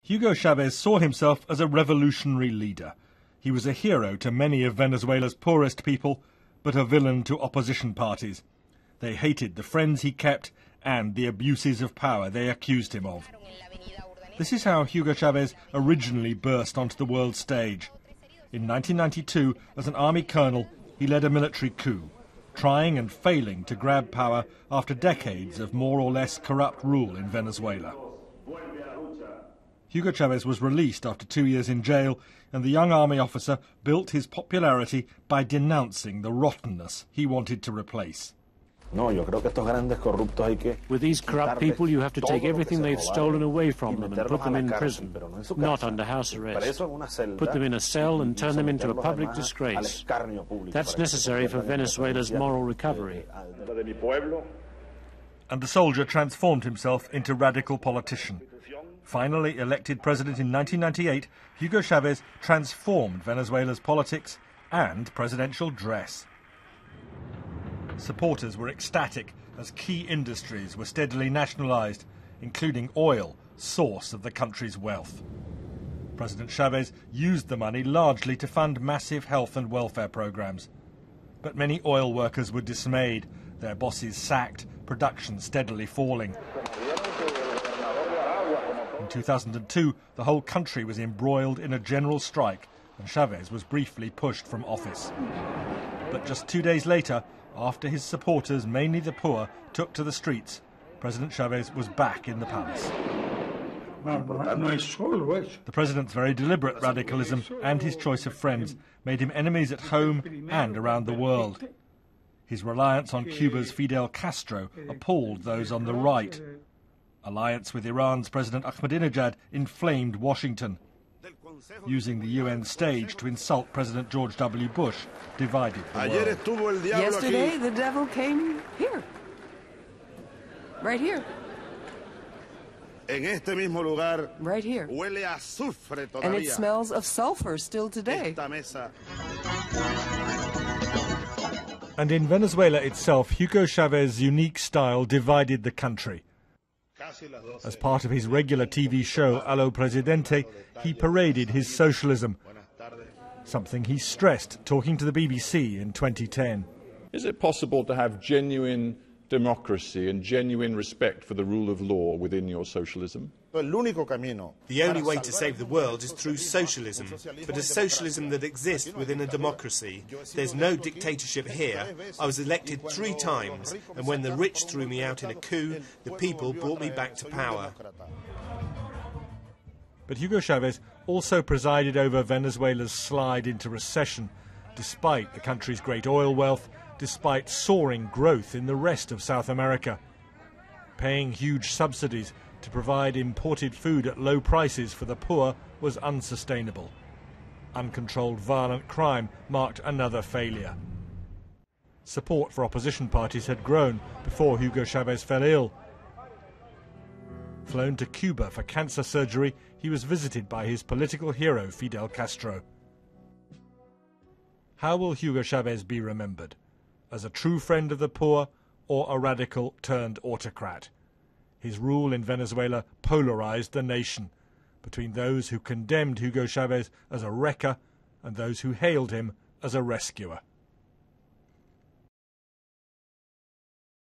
Hugo Chavez saw himself as a revolutionary leader. He was a hero to many of Venezuela's poorest people, but a villain to opposition parties. They hated the friends he kept and the abuses of power they accused him of. This is how Hugo Chavez originally burst onto the world stage. In 1992, as an army colonel, he led a military coup, trying and failing to grab power after decades of more or less corrupt rule in Venezuela. Hugo Chavez was released after 2 years in jail, and the young army officer built his popularity by denouncing the rottenness he wanted to replace. With these corrupt people, you have to take everything they've stolen away from them and put them in prison, not under house arrest. Put them in a cell and turn them into a public disgrace. That's necessary for Venezuela's moral recovery. And the soldier transformed himself into radical politician. Finally elected president in 1998, Hugo Chavez transformed Venezuela's politics and presidential dress. Supporters were ecstatic as key industries were steadily nationalized, including oil, source of the country's wealth. President Chavez used the money largely to fund massive health and welfare programs. But many oil workers were dismayed, their bosses sacked, production steadily falling. In 2002, the whole country was embroiled in a general strike, and Chavez was briefly pushed from office. But just 2 days later, after his supporters, mainly the poor, took to the streets, President Chavez was back in the palace. The president's very deliberate radicalism and his choice of friends made him enemies at home and around the world. His reliance on Cuba's Fidel Castro appalled those on the right. Alliance with Iran's President Ahmadinejad inflamed Washington. Using the UN stage to insult President George W. Bush divided the world. Yesterday, the devil came here. Right here. Right here. And it smells of sulfur still today. And in Venezuela itself, Hugo Chavez's unique style divided the country. As part of his regular TV show, Allo Presidente, he paraded his socialism, something he stressed talking to the BBC in 2010. Is it possible to have genuine democracy and genuine respect for the rule of law within your socialism? The only way to save the world is through socialism, but a socialism that exists within a democracy. There's no dictatorship here. I was elected 3 times, and when the rich threw me out in a coup, the people brought me back to power. But Hugo Chavez also presided over Venezuela's slide into recession, despite the country's great oil wealth, despite soaring growth in the rest of South America. Paying huge subsidies to provide imported food at low prices for the poor was unsustainable. Uncontrolled violent crime marked another failure. Support for opposition parties had grown before Hugo Chavez fell ill. Flown to Cuba for cancer surgery, he was visited by his political hero Fidel Castro. How will Hugo Chavez be remembered? As a true friend of the poor or a radical turned autocrat? His rule in Venezuela polarized the nation between those who condemned Hugo Chavez as a wrecker and those who hailed him as a rescuer.